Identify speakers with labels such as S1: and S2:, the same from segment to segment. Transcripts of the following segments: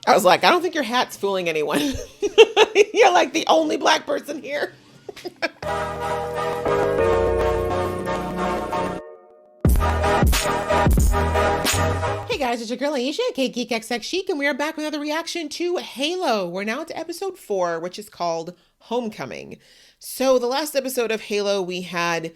S1: I was like, I don't think your hat's fooling anyone. You're like the only black person here. Hey guys, it's your girl Aisha, KGeekXX Chic, and we are back with another reaction to Halo. We're now to episode 4, which is called Homecoming. So the last episode of Halo, we had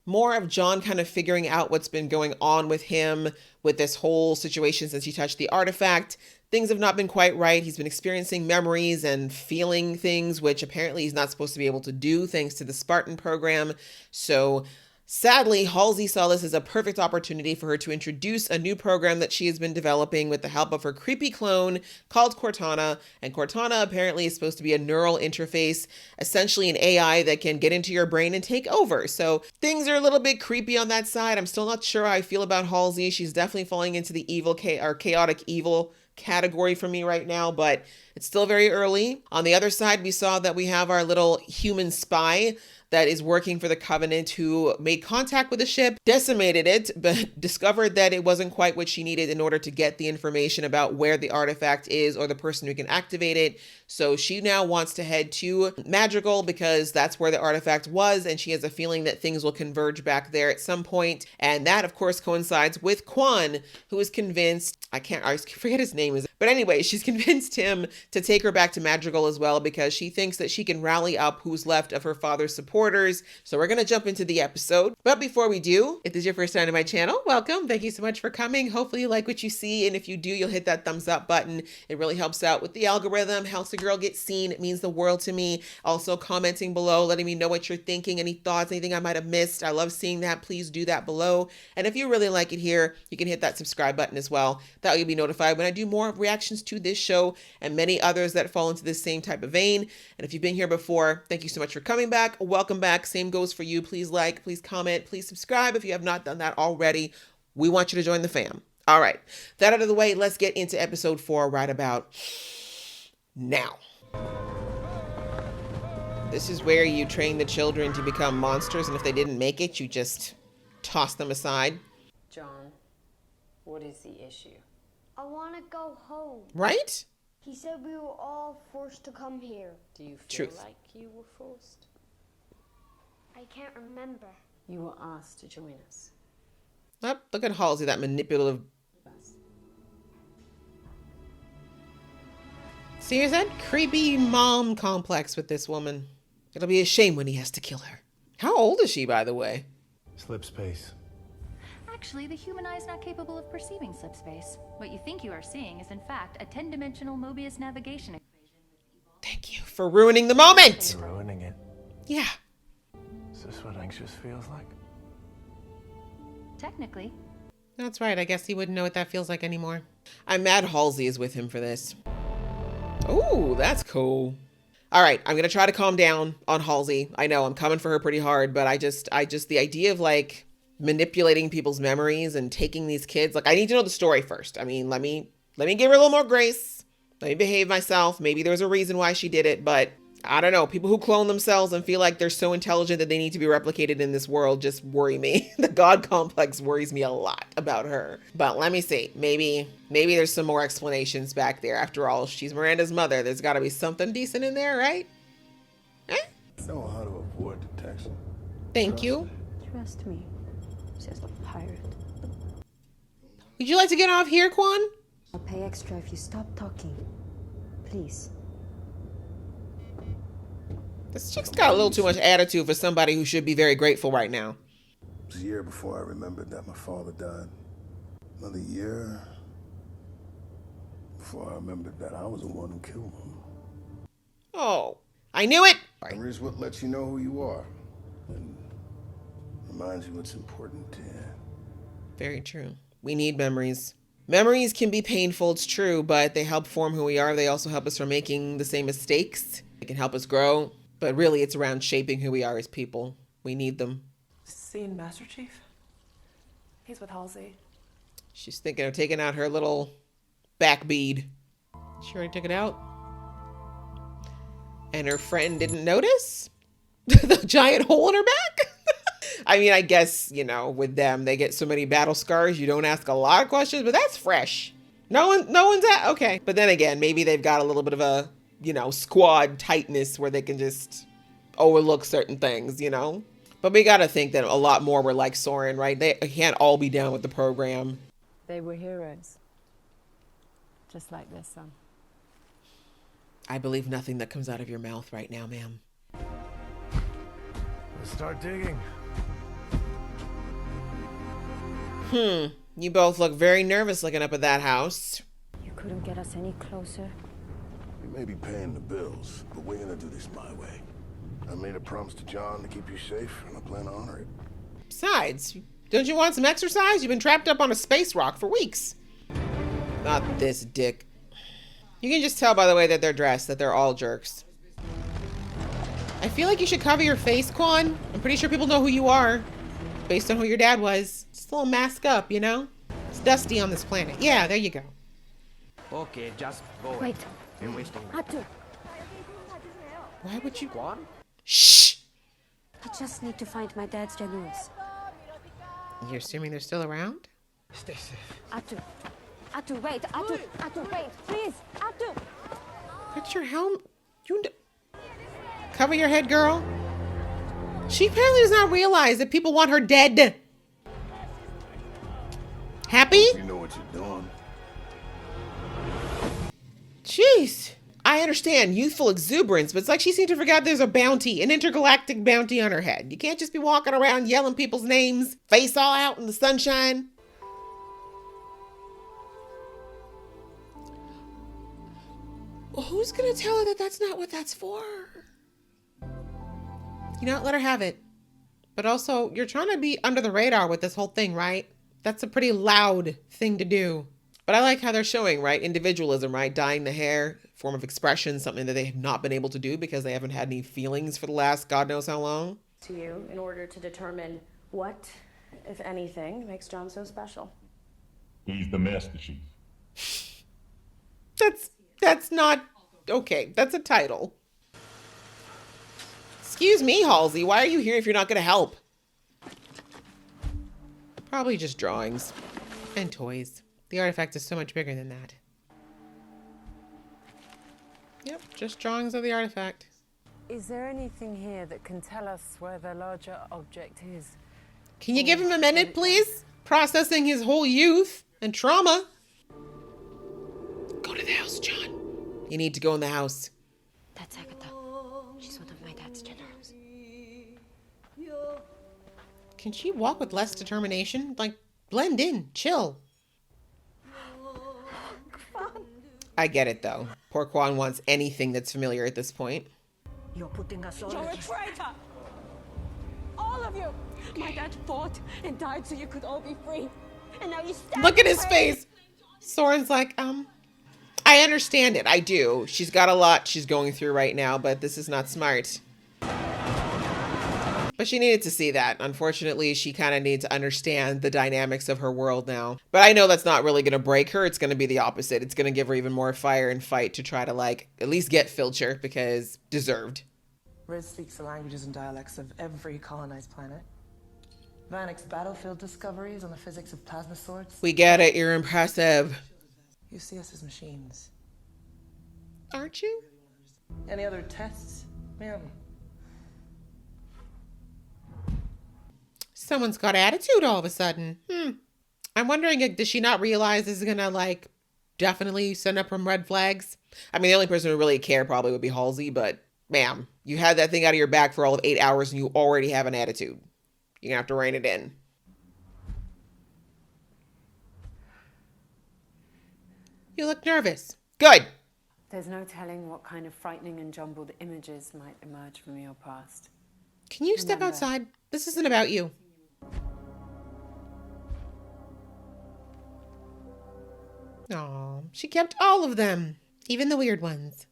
S1: more of John kind of figuring out what's been going on with him with this whole situation since he touched the artifact. Things have not been quite right. He's been experiencing memories and feeling things, which apparently he's not supposed to be able to do thanks to the Spartan program. So sadly, Halsey saw this as a perfect opportunity for her to introduce a new program that she has been developing with the help of her creepy clone called Cortana. And Cortana apparently is supposed to be a neural interface, essentially an AI that can get into your brain and take over. So things are a little bit creepy on that side. I'm still not sure how I feel about Halsey. She's definitely falling into the evil or chaotic evil category for me right now, but it's still very early. On the other side, we saw that we have our little human spy that is working for the Covenant who made contact with the ship, decimated it, but discovered that it wasn't quite what she needed in order to get the information about where the artifact is or the person who can activate it. So she now wants to head to Madrigal because that's where the artifact was, and she has a feeling that things will converge back there at some point. And that, of course, coincides with Quan, who is convinced, I forget his name, but anyway, she's convinced him to take her back to Madrigal as well because she thinks that she can rally up who's left of her father's supporters. So we're going to jump into the episode. But before we do, if this is your first time to my channel, welcome. Thank you so much for coming. Hopefully you like what you see. And if you do, you'll hit that thumbs up button. It really helps out with the algorithm, helps the girl get seen. It means the world to me. Also commenting below, letting me know what you're thinking, any thoughts, anything I might have missed. I love seeing that. Please do that below. And if you really like it here, you can hit that subscribe button as well. That way you'll be notified when I do more reactions to this show and many others that fall into this same type of vein. And if you've been here before, thank you so much for coming back. Welcome back. Same goes for you. Please like, please comment, please subscribe if you have not done that already. We want you to join the fam. All right, that out of the way, let's get into episode 4 right about now. This is where you train the children to become monsters, and if they didn't make it, you just toss them aside.
S2: John, what is the issue?
S3: I want to go home.
S1: Right?
S3: He said we were all forced to come here.
S2: Do you feel
S1: Truth.
S2: like you were forced?
S3: I can't remember.
S2: You were asked to join us.
S1: Oh, look at Halsey, that manipulative. See, there's that creepy mom complex with this woman. It'll be a shame when he has to kill her. How old is she, by the way?
S4: Slip space.
S5: Actually, the human eye is not capable of perceiving slip space. What you think you are seeing is, in fact, a 10-dimensional Mobius navigation equation.
S1: Thank you for ruining the moment.
S4: Ruining it.
S1: Yeah.
S4: Is this what anxious feels like?
S5: Technically.
S1: That's right. I guess he wouldn't know what that feels like anymore. I'm mad Halsey is with him for this. Oh, that's cool. All right, I'm going to try to calm down on Halsey. I know I'm coming for her pretty hard, but I just, the idea of like manipulating people's memories and taking these kids, like I need to know the story first. I mean, let me give her a little more grace. Let me behave myself. Maybe there's a reason why she did it, but I don't know. People who clone themselves and feel like they're so intelligent that they need to be replicated in this world just worry me. The God complex worries me a lot about her. But let me see. Maybe there's some more explanations back there. After all, she's Miranda's mother. There's got to be something decent in there, right? Eh?
S6: I know how to avoid detection.
S1: Thank you.
S7: Trust me, just a pirate.
S1: Would you like to get off here, Quan?
S7: I'll pay extra if you stop talking. Please.
S1: This chick's got a little too much attitude for somebody who should be very grateful right now.
S6: It was a year before I remembered that my father died. Another year before I remembered that I was the one who killed him.
S1: Oh, I knew it.
S6: Memory is what lets you know who you are and reminds you what's important to you.
S1: Very true. We need memories. Memories can be painful, it's true, but they help form who we are. They also help us from making the same mistakes. They can help us grow. But really, it's around shaping who we are as people. We need them.
S8: Seen Master Chief? He's with Halsey.
S1: She's thinking of taking out her little back bead. She already took it out. And her friend didn't notice? The giant hole in her back? I mean, I guess, you know, with them, they get so many battle scars, you don't ask a lot of questions, but that's fresh. No one's at, okay. But then again, maybe they've got a little bit of a, squad tightness where they can just overlook certain things, But we gotta think that a lot more were like Soren, right? They can't all be down with the program.
S2: They were heroes. Just like their son.
S1: I believe nothing that comes out of your mouth right now, ma'am.
S4: Let's start digging.
S1: You both look very nervous looking up at that house.
S7: You couldn't get us any closer.
S6: We may be paying the bills, but we're gonna do this my way. I made a promise to John to keep you safe, and I plan to honor it.
S1: Besides, don't you want some exercise? You've been trapped up on a space rock for weeks. Not this dick. You can just tell by the way that they're dressed that they're all jerks. I feel like you should cover your face, Quan. I'm pretty sure people know who you are, based on who your dad was. Just a little mask up, It's dusty on this planet. Yeah, there you go.
S9: Okay, just go.
S7: Wait.
S9: You're wasting.
S7: Atu,
S1: Why would you?
S9: Quan?
S1: Shh!
S7: I just need to find my dad's genuines.
S1: You're assuming they're still around?
S9: Stay safe.
S7: Atu, wait. Atu, wait, please. Atu.
S1: Put your helmet. Cover your head, girl. She apparently does not realize that people want her dead. Happy?
S6: You know what you're doing.
S1: Jeez. I understand youthful exuberance, but it's like she seemed to forget there's a bounty, an intergalactic bounty on her head. You can't just be walking around yelling people's names, face all out in the sunshine. Well, who's gonna tell her that that's not what that's for? Let her have it. But also, you're trying to be under the radar with this whole thing, right? That's a pretty loud thing to do. But I like how they're showing, right? Individualism, right? Dyeing the hair, form of expression, something that they have not been able to do because they haven't had any feelings for the last God knows how long.
S10: To you in order to determine what, if anything, makes John so special.
S11: He's the Master Chief.
S1: That's not okay. That's a title. Excuse me, Halsey. Why are you here if you're not going to help? Probably just drawings and toys. The artifact is so much bigger than that. Yep, just drawings of the artifact.
S2: Is there anything here that can tell us where the larger object is?
S1: Can you give him a minute, please? Processing his whole youth and trauma. Go to the house, John. You need to go in the house.
S7: That's Agatha. She's one of my dad's generals.
S1: Can she walk with less determination? Like, blend in, chill. I get it, though. Poor Quan wants anything that's familiar at this point.
S7: You're putting us all.
S12: You're a traitor! All of you! My dad fought and died so you could all be free. And now you stand.
S1: Look at his face! Soren's like, I understand it. I do. She's got a lot she's going through right now, but this is not smart. But she needed to see that. Unfortunately, she kind of needs to understand the dynamics of her world now. But I know that's not really going to break her. It's going to be the opposite. It's going to give her even more fire and fight to try to, at least get Filcher, because deserved.
S8: Riz speaks the languages and dialects of every colonized planet. Vanek's battlefield discoveries on the physics of plasma swords.
S1: We get it. You're impressive.
S8: You see us as machines.
S1: Aren't you?
S8: Any other tests, ma'am?
S1: Someone's got attitude all of a sudden. I'm wondering, does she not realize this is gonna, definitely send up some red flags? I mean, the only person who really care probably would be Halsey, but, ma'am, you had that thing out of your back for all of 8 hours and you already have an attitude. You're gonna have to rein it in. You look nervous. Good.
S2: There's no telling what kind of frightening and jumbled images might emerge from your past.
S1: Can you step outside? This isn't about you. Aw, she kept all of them, even the weird ones.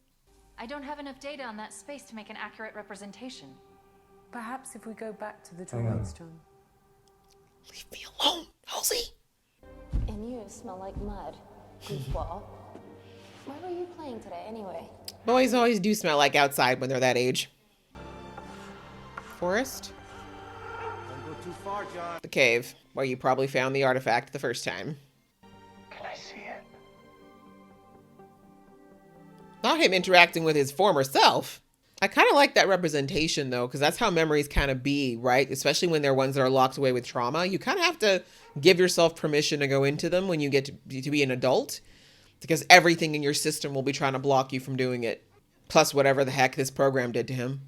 S5: I don't have enough data on that space to make an accurate representation.
S2: Perhaps if we go back to the drawings, John.
S1: Leave me alone, Halsey.
S10: And you smell like mud, goofball. Where were you playing today, anyway?
S1: Boys always do smell like outside when they're that age. Forest?
S9: Don't go too far, John.
S1: The cave, where you probably found the artifact the first time.
S4: Can I see it?
S1: Not him interacting with his former self. I kind of like that representation though, because that's how memories kind of be, right? Especially when they're ones that are locked away with trauma. You kind of have to give yourself permission to go into them when you get to be an adult, because everything in your system will be trying to block you from doing it. Plus whatever the heck this program did to him.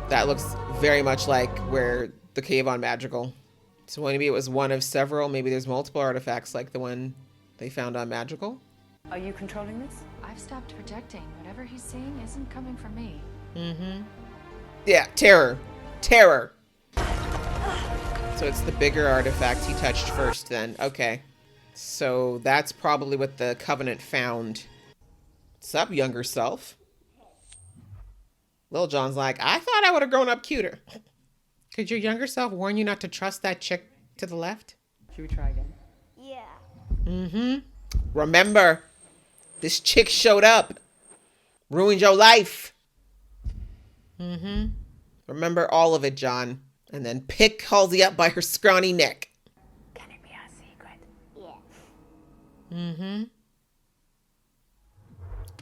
S1: That looks very much like where the cave on Madrigal. So maybe it was one of several. Maybe there's multiple artifacts like the one they found on Madrigal.
S2: Are you controlling this?
S5: I've stopped projecting. Whatever he's seeing isn't coming from me.
S1: Mm-hmm. Yeah, terror. Terror. So it's the bigger artifact he touched first then. Okay. So that's probably what the Covenant found. What's up, younger self? Lil John's like, I thought I would have grown up cuter. Could your younger self warn you not to trust that chick to the left?
S2: Should we try again?
S3: Yeah.
S1: Mm-hmm. Remember, this chick showed up. Ruined your life. Mm-hmm. Remember all of it, John. And then pick Halsey up by her scrawny neck.
S2: Can it be our secret?
S3: Yeah.
S1: Mm-hmm.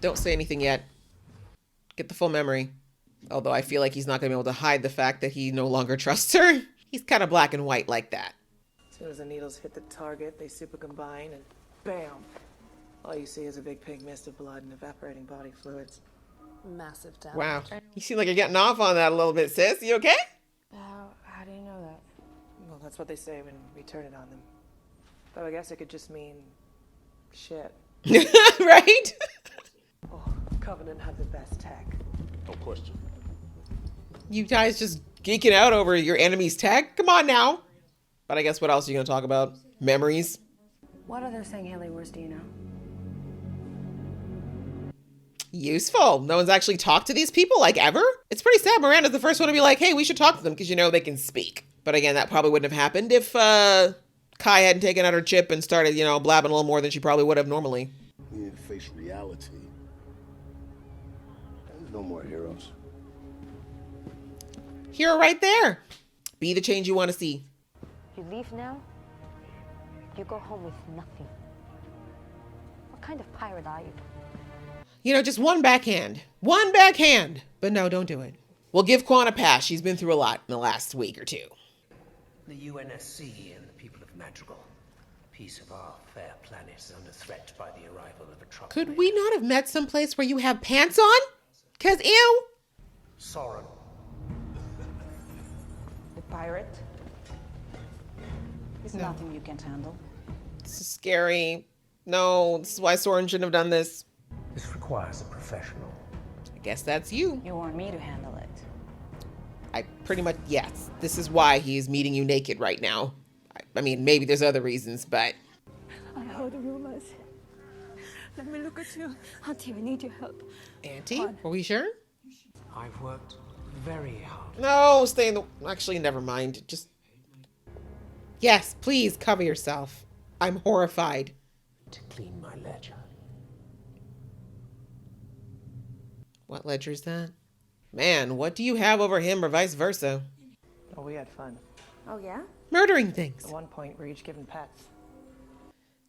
S1: Don't say anything yet. Get the full memory. Although I feel like he's not going to be able to hide the fact that he no longer trusts her. He's kind of black and white like that.
S8: As soon as the needles hit the target, they super combine and bam! All you see is a big pink mist of blood and evaporating body fluids. Massive damage.
S1: Wow. You seem like you're getting off on that a little bit, sis. You okay?
S8: How do you know that? Well, that's what they say when we turn it on them. Though I guess it could just mean shit.
S1: Right?
S8: Oh, Covenant have the best tech.
S11: No question.
S1: You guys just geeking out over your enemy's tech? Come on now. But I guess what else are you going to talk about? Memories?
S2: What other thing Haley was, do you know?
S1: Useful. No one's actually talked to these people, like, ever? It's pretty sad Miranda's the first one to be like, hey, we should talk to them, because you know they can speak. But again, that probably wouldn't have happened if Kai hadn't taken out her chip and started, you know, blabbing a little more than she probably would have normally.
S6: We need to face reality. There's no more heroes.
S1: Hero right there. Be the change you want to see.
S7: You leave now, you go home with nothing. What kind of pirate are you?
S1: You know, just one backhand. One backhand. But no, don't do it. We'll give Quan a pass. She's been through a lot in the last week or two.
S13: The UNSC and the people of Madrigal. Peace of our fair planet is under threat by the arrival of a troublemaker.
S1: Could we not have met someplace where you have pants on? 'Cause ew.
S13: Soren.
S14: The pirate? Is nothing you can't handle.
S1: This is scary. No, this is why Soren shouldn't have done this.
S13: This requires a professional.
S1: I guess that's you.
S14: You want me to handle it?
S1: I pretty much, yes. This is why he is meeting you naked right now. I mean, maybe there's other reasons, but...
S12: I heard rumors. Let me look at you. Auntie, I need your help.
S1: Auntie? Are we sure?
S13: I've worked very hard.
S1: No, stay in the... Actually, never mind. Just... Yes, please cover yourself. I'm horrified.
S13: To clean my ledger.
S1: What ledger is that? Man, what do you have over him or vice versa?
S8: Oh, we had fun.
S2: Oh, yeah?
S1: Murdering things.
S8: At one point, we're each given pets.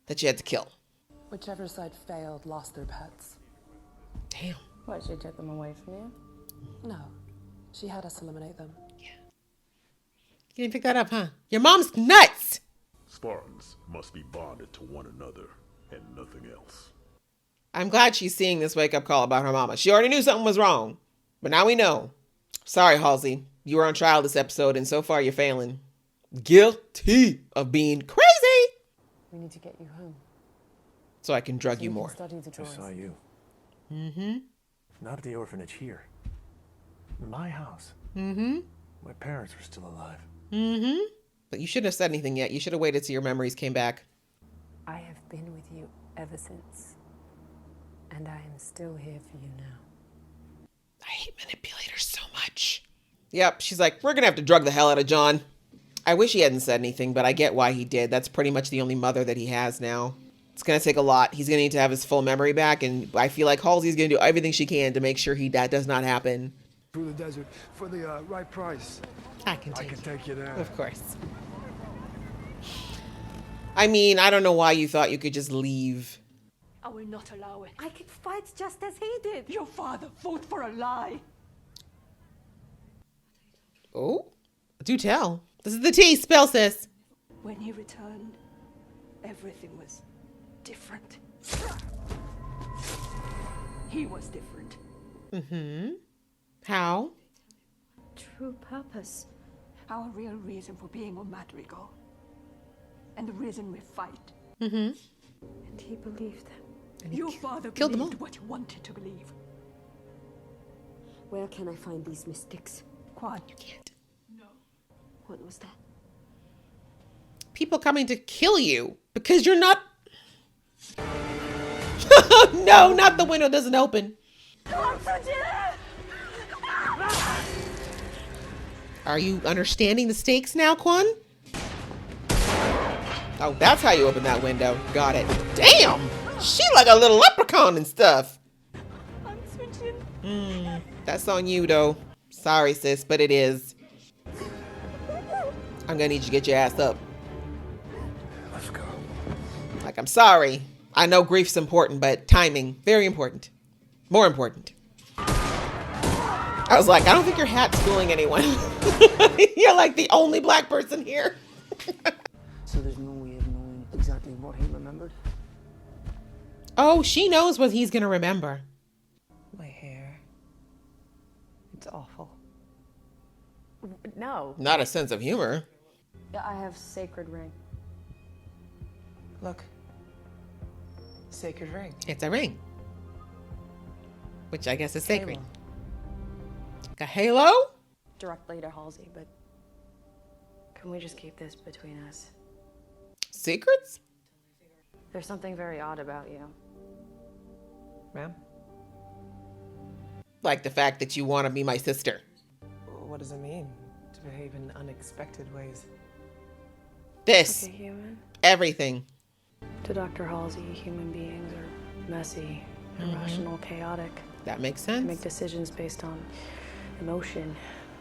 S1: That you had to kill.
S8: Whichever side failed lost their pets.
S1: Damn.
S2: What, she took them away from you?
S8: No. She had us eliminate them.
S1: Yeah. You didn't pick that up, huh? Your mom's nuts!
S11: Spartans must be bonded to one another and nothing else.
S1: I'm glad she's seeing this wake-up call about her mama. She already knew something was wrong. But now we know. Sorry, Halsey. You were on trial this episode, and so far you're failing. Guilty of being crazy!
S2: We need to get you home.
S1: So I can drug
S2: So
S1: you
S2: can
S1: more.
S2: study the
S4: I
S2: drawings.
S4: saw you.
S1: Mm-hmm.
S4: Not at the orphanage here. My house.
S1: Mm-hmm.
S4: My parents were still alive.
S1: Mm-hmm. But you shouldn't have said anything yet. You should have waited till your memories came back.
S2: I have been with you ever since. And I am still here for you now.
S1: I hate manipulators so much. Yep, she's like, we're gonna have to drug the hell out of John. I wish he hadn't said anything, but I get why he did. That's pretty much the only mother that he has now. It's gonna take a lot. He's gonna need to have his full memory back, and I feel like Halsey's gonna do everything she can to make sure that does not happen.
S15: Through the desert for the right price.
S1: I can take
S15: you there.
S1: Of course. I mean, I don't know why you thought you could just leave.
S12: I will not allow it.
S16: I could fight just as he did.
S12: Your father fought for a lie.
S1: Oh, do tell. This is the tea. Spell, sis.
S12: When he returned, everything was different. He was different.
S1: Mm-hmm. How?
S10: True purpose.
S12: Our real reason for being on Madrigal. And the reason we fight.
S1: Mm-hmm.
S10: And he believed them.
S1: And
S12: Your father
S1: killed them
S12: believed
S1: all.
S12: what you wanted to believe.
S16: Where can I find these mystics?
S12: Quan.
S1: You can't.
S12: No.
S16: What was that?
S1: People coming to kill you because you're not... No, not the window doesn't open. Are you understanding the stakes now, Quan? Oh, that's how you open that window. Got it. Damn! She like a little leprechaun and stuff.
S12: I'm switching.
S1: That's on you, though. Sorry, sis, but it is. I'm gonna need you to get your ass up.
S6: Let's go.
S1: Like, I'm sorry. I know grief's important, but timing, very important. More important. I was like, I don't think your hat's fooling anyone. You're like the only black person here.
S17: So there's no way of knowing exactly what he remembered?
S1: Oh, she knows what he's gonna remember.
S2: My hair. It's awful. No.
S1: Not a sense of humor.
S10: Yeah, I have sacred ring.
S8: Look. Sacred ring.
S1: It's a ring. Which I guess is sacred.
S2: Halo.
S1: Like a halo?
S10: Directly to Halsey, but can we just keep this between us?
S1: Secrets?
S10: There's something very odd about you.
S8: Ma'am?
S1: Like the fact that you want to be my sister.
S8: What does it mean to behave in unexpected ways?
S1: This.
S10: Like a human?
S1: Everything.
S10: To Dr. Halsey, human beings are messy, irrational, chaotic.
S1: That makes
S10: They
S1: sense.
S10: make decisions based on emotion,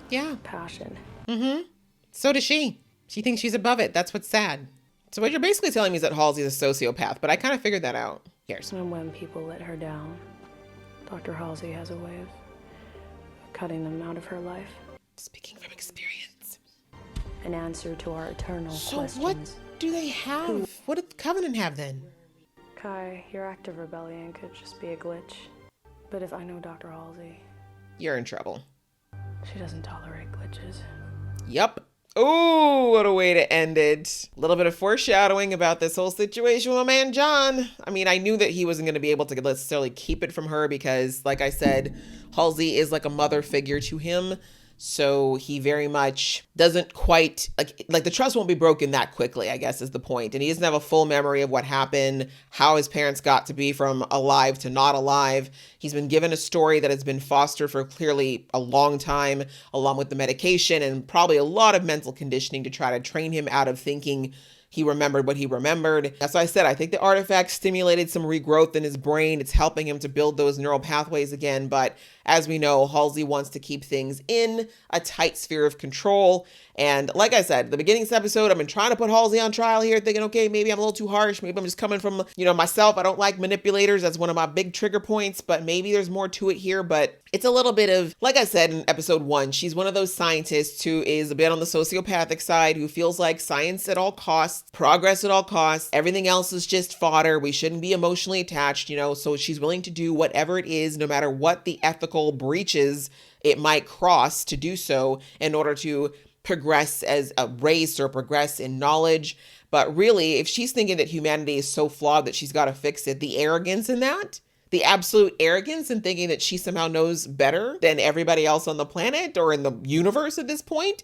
S1: Yeah.
S10: passion.
S1: Mm-hmm. So does she. She thinks she's above it. That's what's sad. So what you're basically telling me is that Halsey's a sociopath, but I kind of figured that out. Here's.
S10: And when people let her down, Dr. Halsey has a way of cutting them out of her life.
S1: Speaking from experience.
S10: An answer to our eternal
S1: So
S10: questions.
S1: what do they have? What did the Covenant have then?
S10: Kai, your act of rebellion could just be a glitch. But if I know Dr. Halsey,
S1: You're in trouble.
S10: she doesn't tolerate glitches.
S1: Yup. Oh, what a way to end it. A little bit of foreshadowing about this whole situation with my man John. I mean, I knew that he wasn't going to be able to necessarily keep it from her because, like I said, Halsey is like a mother figure to him. So he very much doesn't quite, like the trust won't be broken that quickly, I guess is the point. And he doesn't have a full memory of what happened, how his parents got to be from alive to not alive. He's been given a story that has been fostered for clearly a long time, along with the medication and probably a lot of mental conditioning to try to train him out of thinking he remembered what he remembered. That's why I said I think the artifact stimulated some regrowth in his brain. It's helping him to build those neural pathways again. But as we know, Halsey wants to keep things in a tight sphere of control. And like I said, the beginning of this episode, I've been trying to put Halsey on trial here, thinking, okay, maybe I'm a little too harsh. Maybe I'm just coming from, myself. I don't like manipulators. That's one of my big trigger points, but maybe there's more to it here. But it's a little bit of, like I said in episode 1, she's one of those scientists who is a bit on the sociopathic side, who feels like science at all costs, progress at all costs, everything else is just fodder. We shouldn't be emotionally attached, so she's willing to do whatever it is, no matter what the ethical breaches it might cross to do so in order to progress as a race or progress in knowledge. But really, if she's thinking that humanity is so flawed that she's got to fix it, the arrogance in that, the absolute arrogance in thinking that she somehow knows better than everybody else on the planet or in the universe at this point,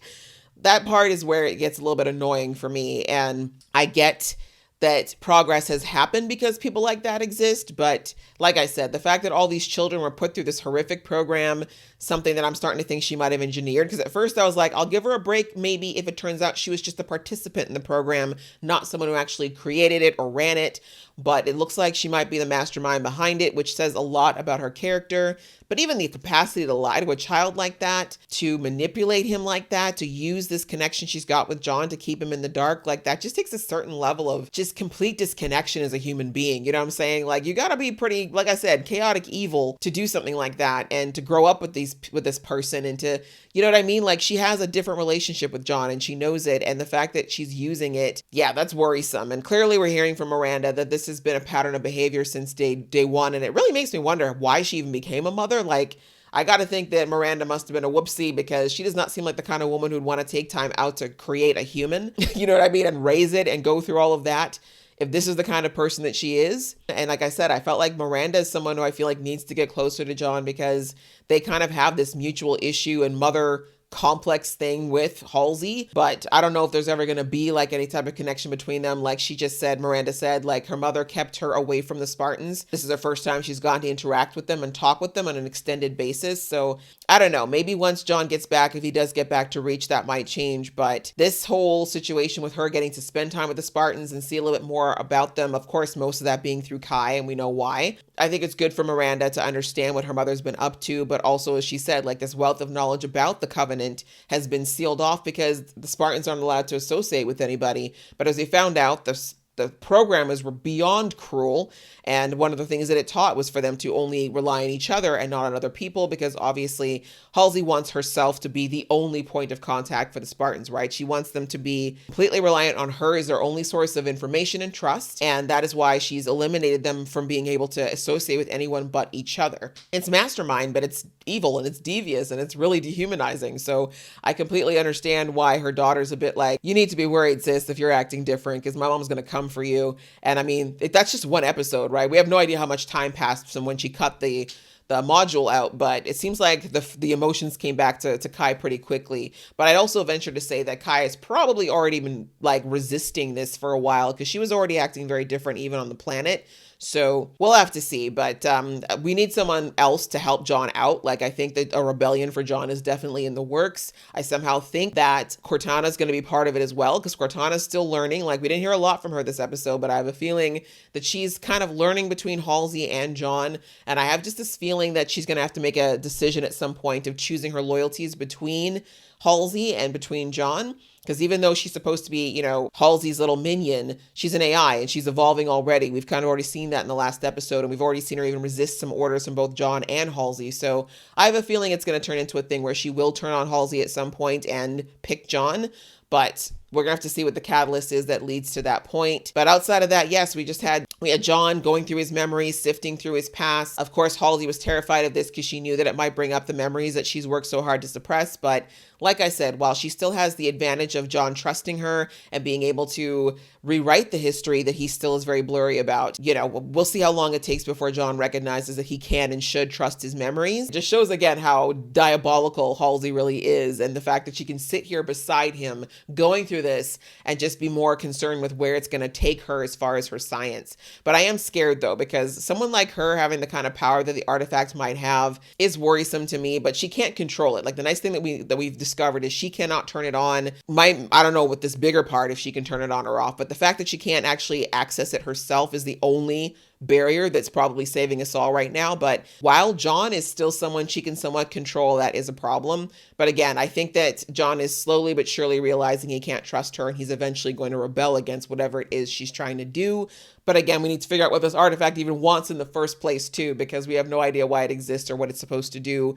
S1: that part is where it gets a little bit annoying for me. And I get that progress has happened because people like that exist. But like I said, the fact that all these children were put through this horrific program, something that I'm starting to think she might have engineered. Because at first I was like, I'll give her a break maybe if it turns out she was just a participant in the program, not someone who actually created it or ran it. But it looks like she might be the mastermind behind it, which says a lot about her character. But even the capacity to lie to a child like that, to manipulate him like that, to use this connection she's got with John to keep him in the dark like that, just takes a certain level of just complete disconnection as a human being. You know what I'm saying? Like, you gotta be pretty, like I said, chaotic evil to do something like that and to grow up with this person and to, you know what I mean? Like, she has a different relationship with John and she knows it. And the fact that she's using it, yeah, that's worrisome. And clearly we're hearing from Miranda that this has been a pattern of behavior since day one. And it really makes me wonder why she even became a mother. Like, I got to think that Miranda must have been a whoopsie, because she does not seem like the kind of woman who'd want to take time out to create a human, you know what I mean? And raise it and go through all of that, if this is the kind of person that she is. And like I said, I felt like Miranda is someone who I feel like needs to get closer to John, because they kind of have this mutual issue and mother complex thing with Halsey, but I don't know if there's ever going to be like any type of connection between them. Like she just said, Miranda said, like her mother kept her away from the Spartans. This is the first time she's gotten to interact with them and talk with them on an extended basis. So I don't know, maybe once John gets back, if he does get back to Reach, that might change. But this whole situation with her getting to spend time with the Spartans and see a little bit more about them, of course, most of that being through Kai, and we know why. I think it's good for Miranda to understand what her mother's been up to, but also, as she said, like this wealth of knowledge about the Covenant has been sealed off because the Spartans aren't allowed to associate with anybody. But as they found out, the programmers were beyond cruel. And one of the things that it taught was for them to only rely on each other and not on other people, because obviously Halsey wants herself to be the only point of contact for the Spartans, right? She wants them to be completely reliant on her as their only source of information and trust. And that is why she's eliminated them from being able to associate with anyone but each other. It's mastermind, but it's evil and it's devious and it's really dehumanizing. So I completely understand why her daughter's a bit like, you need to be worried, sis, if you're acting different, because my mom's going to come for you. And I mean, that's just one episode, right? We have no idea how much time passed from when she cut the module out, but it seems like the emotions came back to Kai pretty quickly. But I'd also venture to say that Kai has probably already been like resisting this for a while, because she was already acting very different even on the planet. So we'll have to see, but we need someone else to help John out. Like, I think that a rebellion for John is definitely in the works. I somehow think that Cortana's going to be part of it as well, because Cortana's still learning. Like, we didn't hear a lot from her this episode, but I have a feeling that she's kind of learning between Halsey and John. And I have just this feeling that she's going to have to make a decision at some point of choosing her loyalties between Halsey and between John. Because even though she's supposed to be, you know, Halsey's little minion, she's an AI and she's evolving already. We've kind of already seen that in the last episode, and we've already seen her even resist some orders from both John and Halsey. So I have a feeling it's going to turn into a thing where she will turn on Halsey at some point and pick John. But we're going to have to see what the catalyst is that leads to that point. But outside of that, yes, we had John going through his memories, sifting through his past. Of course, Halsey was terrified of this because she knew that it might bring up the memories that she's worked so hard to suppress. But like I said, while she still has the advantage of John trusting her and being able to rewrite the history that he still is very blurry about, you know, we'll see how long it takes before John recognizes that he can and should trust his memories. It just shows again how diabolical Halsey really is, and the fact that she can sit here beside him going through this and just be more concerned with where it's going to take her as far as her science. But I am scared though, because someone like her having the kind of power that the artifact might have is worrisome to me, but she can't control it. Like, the nice thing that we've discovered is she cannot turn it on. I don't know with this bigger part if she can turn it on or off, but the fact that she can't actually access it herself is the only barrier that's probably saving us all right now. But while John is still someone she can somewhat control, that is a problem. But again, I think that John is slowly but surely realizing he can't trust her, and he's eventually going to rebel against whatever it is she's trying to do. But again, we need to figure out what this artifact even wants in the first place too, because we have no idea why it exists or what it's supposed to do.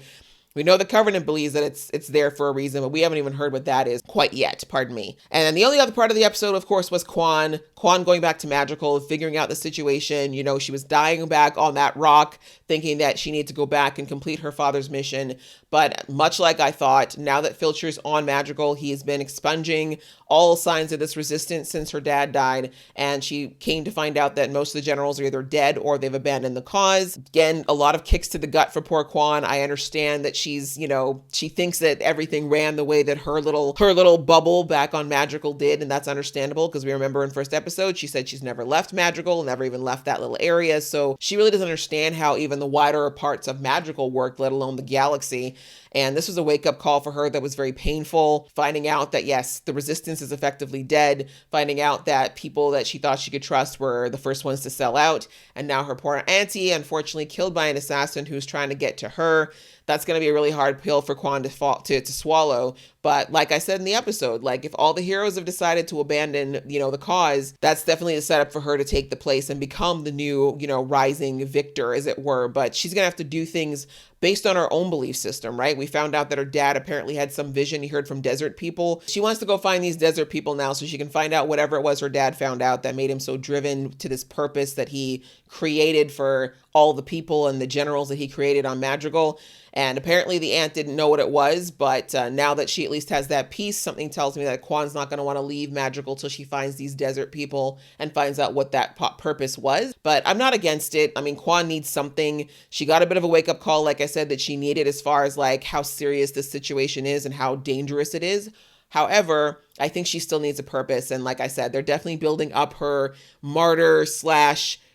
S1: We know the Covenant believes that it's there for a reason, but we haven't even heard what that is quite yet, pardon me. And then the only other part of the episode, of course, was Quan going back to Madrigal, figuring out the situation. You know, she was dying back on that rock, thinking that she needed to go back and complete her father's mission. But much like I thought, now that Filcher's on Madrigal, he has been expunging all signs of this resistance since her dad died. And she came to find out that most of the generals are either dead or they've abandoned the cause. Again, a lot of kicks to the gut for poor Quan. I understand that she she's, you know, she thinks that everything ran the way that her little bubble back on Madrigal did, and that's understandable because we remember in first episode she said she's never left Madrigal, never even left that little area, so she really doesn't understand how even the wider parts of Madrigal work, let alone the galaxy. And this was a wake-up call for her that was very painful, finding out that, yes, the resistance is effectively dead, finding out that people that she thought she could trust were the first ones to sell out, and now her poor auntie, unfortunately killed by an assassin who's trying to get to her. That's going to be a really hard pill for Quan to swallow. But like I said in the episode, like if all the heroes have decided to abandon, you know, the cause, that's definitely a setup for her to take the place and become the new, you know, rising victor, as it were. But she's going to have to do things based on her own belief system, right? We found out that her dad apparently had some vision he heard from desert people. She wants to go find these desert people now so she can find out whatever it was her dad found out that made him so driven to this purpose that he created for all the people and the generals that he created on Madrigal. And apparently the aunt didn't know what it was, but now that she at least has that piece, something tells me that Quan's not going to want to leave Madrigal till she finds these desert people and finds out what that purpose was. But I'm not against it. I mean, Quan needs something. She got a bit of a wake-up call, like I said, that she needed as far as like how serious this situation is and how dangerous it is. However, I think she still needs a purpose. And like I said, they're definitely building up her martyr /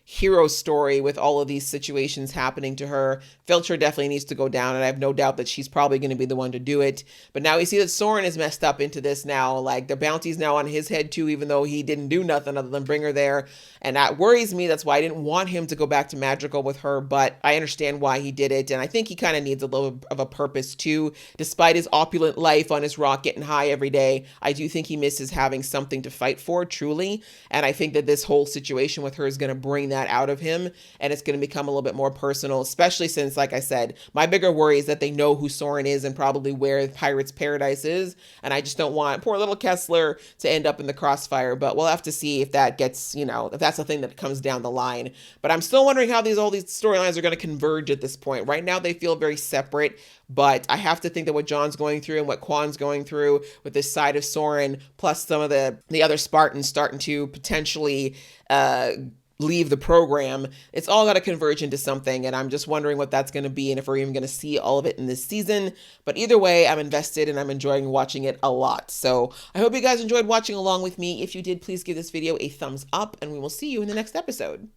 S1: hero story with all of these situations happening to her. Filcher definitely needs to go down, and I have no doubt that she's probably going to be the one to do it. But now we see that Soren is messed up into this now. Like, the bounty's now on his head too, even though he didn't do nothing other than bring her there. And that worries me. That's why I didn't want him to go back to Madrigal with her, but I understand why he did it. And I think he kind of needs a little of a purpose too. Despite his opulent life on his rock getting high every day, I do think he misses having something to fight for, truly. And I think that this whole situation with her is going to bring that out of him, and it's going to become a little bit more personal, especially since, like I said, my bigger worry is that they know who Soren is and probably where Pirate's Paradise is, and I just don't want poor little Kessler to end up in the crossfire. But we'll have to see if that gets, you know, if that's a thing that comes down the line. But I'm still wondering how all these storylines are going to converge at this point. Right now they feel very separate, but I have to think that what John's going through and what Quan's going through with this side of Soren, plus some of the other Spartans starting to potentially leave the program, it's all got to converge into something, and I'm just wondering what that's going to be and if we're even going to see all of it in this season. But either way, I'm invested and I'm enjoying watching it a lot. So I hope you guys enjoyed watching along with me. If you did, please give this video a thumbs up, and we will see you in the next episode.